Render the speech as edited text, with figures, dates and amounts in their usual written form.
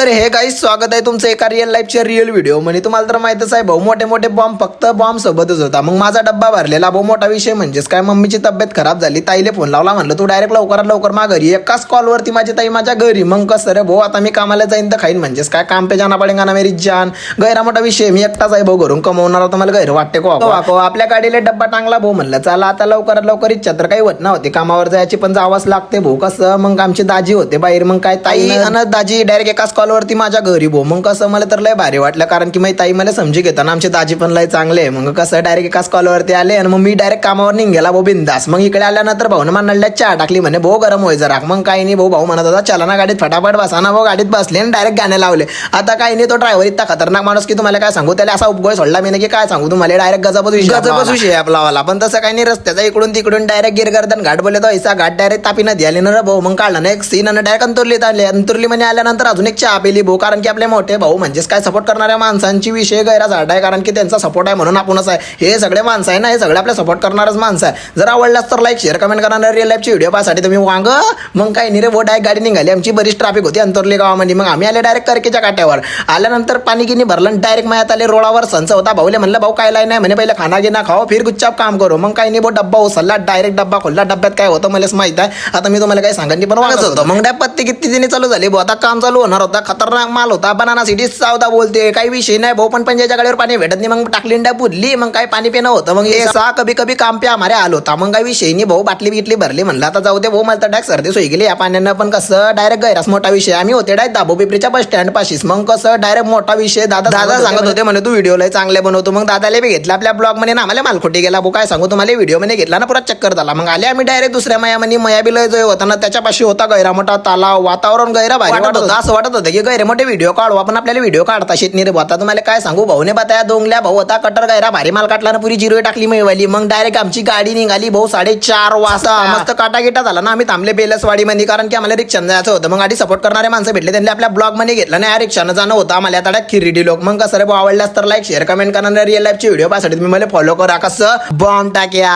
तर hey guys स्वागत आहे तुमचं एका रिअल लाईफच्या रिअल व्हिडिओ म्हणजे तुम्हाला तर माहितच आहे भाऊ मोठे मोठे बॉम्ब फक्त बॉम्ब सोबतच होता। मग माझा डब्बा भरलेला भाऊ मोठा विषय म्हणजेच काय मम्मीची तब्येत खराब झाली ताईले फोन लावला म्हणलं तू डायरेक्ट लवकरात लवकर मा घरी एकाच कॉलवरती माझी ताई माझ्या घरी। मग कसं रे भाऊ आता मी कामाला जाईन तर खाईन म्हणजेच काय काम पे जाना पडेगा ना मेरी जान। गैरा मोठा विषय मी एकटाच आहे भाऊ घरून कमवणार होता मला गैर वाटते को आपल्या गाडीला डब्बा टांगला भाऊ म्हणलं चला आता लवकरात लवकर इच्छा तर काही होत नव्हती कामावर जायची पण जावंच लागते भाऊ कसं। मग आमची दाजी होते बाहेर मग काय ताई आणि दाजी डायरेक्ट एकाच कॉलवरती माझ्या घरी भाऊ। मग कसं मला तर लय भारी वाटलं कारण की माझी ताई मला समजी घेताना आमचे दाजी पण लय चांगले। मग कसं डायरेक्ट एकाच कॉलवरती आले आणि मग मी डायरेक्ट कामावर निघाला भाऊ बिंदास। मग इकडे आल्यानंतर भाऊने मला चहा टाकली म्हणे भाऊ गरम होय जरा। मग काही नाही भाऊ म्हणत होता चला ना गाडीत फटाफट बसा ना भाऊ। गाडीत बसले आणि डायरेक्ट गाणे लावले। आता काही नाही तो ड्रायव्हर इतका खतरनाक माणूस की तुम्हाला काय सांगू त्याला असा उपगोय सोडला मी की काय सांगू तुम्हाला डायरेक्ट गजबच विषय आपला वाला। पण तसं काही नाही रस्त्याचा इकडून तिकडून डायरेक्ट गिरगर्दन घाट बोलले तो ऐसा घाट डायरेक्ट तापी नदी आली ना भाऊ। मग काढला ना एक सीन आणि डायरेक्ट अंतुरली म्हणजे आल्यानंतर अजून एक चहा पिली भाऊ कारण की आपले मोठे भाऊ म्हणजेच काय सपोर्ट करणाऱ्या माणसांची विषय गैरा झाड आहे कारण की त्यांचा सपोर्ट आहे म्हणून आपणच आहे। हे सगळे माणसं आहे ना हे सगळे आपले सपोर्ट करणारच माणसं आहे। जर आवडल्यास तर लाईक शेअर कमेंट करणार रिअल लाईफची व्हिडिओ पाहण्यासाठी तुम्ही वांग। मग काही नाही रे भाऊ डायरेक्ट गाडी निघाली आमची बरीच ट्रॅफिक होती अंतरली गावामध्ये। मग आम्ही आले डायरेक्ट करकेच्या काट्यावर आल्यानंतर पाणी गिनी भरलं डायरेक्ट मयात आले रोडावर संच होता भाऊले म्हणलं भाऊ काय लाईन आहे म्हणे पहिले खाना गिना खाओ फिर गुच्चाप काम करो। मग काही नाही भाऊ डब्बा उचलला डायरेक्ट डब्बा खोलला डब्यात काय होतं मलाच माहित आहे। आता मी तुम्हाला काही सांगत नाही पण वागत होतं। मग त्या पत्ती किती दिनी चालू झाली भाऊ आता काम चालू होणार होता खतरनाक माल होता बनाना सिटी सावधा बोलते काही विषय नाही भाऊ पण ज्याच्या गाडीवर पाणी भेटत नाही मग टाकली इंड्या पुरली मग काही पाणी पिणं होतं। मग हे सा कभी कभी काम पे हमारे आलो होता। मग काही विषय नाही भाऊ बाटली बिटली भरली म्हणलं आता जाऊ दे भाऊ मला तर डायरेक्ट सर्दी सोय गेली या पाण्यानं। पण कसं डायरेक्ट गैरास मोठा विषय आम्ही होते डायरेक्ट दाबो पिपरीच्या बस स्टँड पाशीच। मग कसं डायरेक्ट मोठा विषय दादा सांगत होते म्हणे तू व्हिडिओला चांगले बनवतो। मग दादाला बी घेतला आपल्या ब्लॉग मध्ये ना आम्हाला मालखोटी गेला भाऊ काय सांगू तुम्हाला व्हिडिओ मध्ये घेतला ना पुरा चक्कर झाला। मग आले आम्ही डायरेक्ट दुसऱ्या मया बी लय जो होता ना त्याच्यापाशी होता गैरा मोठा तलाव वातावरण गैरा भारी वाटत होतं। असं वाटत होतं की गैरे मोठे व्हिडिओ काढू आपण आपल्याला व्हिडिओ काढता शेत नाही रे आता तुम्हाला काय सांगू भाऊने बताया दोंगल्या भाऊ होता कटर गैरा भारी माल काटला ना पुरी जिरो टाकली मिळवाली। मग डायरेक्ट आमची गाडी निघाली भाऊ 4:30 वाजता मस्त काटागिटा झाला ना आम्ही थांबले बेलसवाडी मध्ये कारण की आम्हाला रिक्षाने जायचं होतं। मग गाडी सपोर्ट करणारे माणसं भेटले त्यांनी आपल्या ब्लॉग मध्ये घेतलं नाही रिक्षानं जाणं होतं आम्हाला आता खिरडी लोक। मग कसं रे भाऊ आवडल्यास तर लाईक शेअर कमेंट करणार रिअल लाईफची व्हिडिओ पाहण्यासाठी तुम्ही मला फॉलो करा कसं बॉम्ब टाक्या।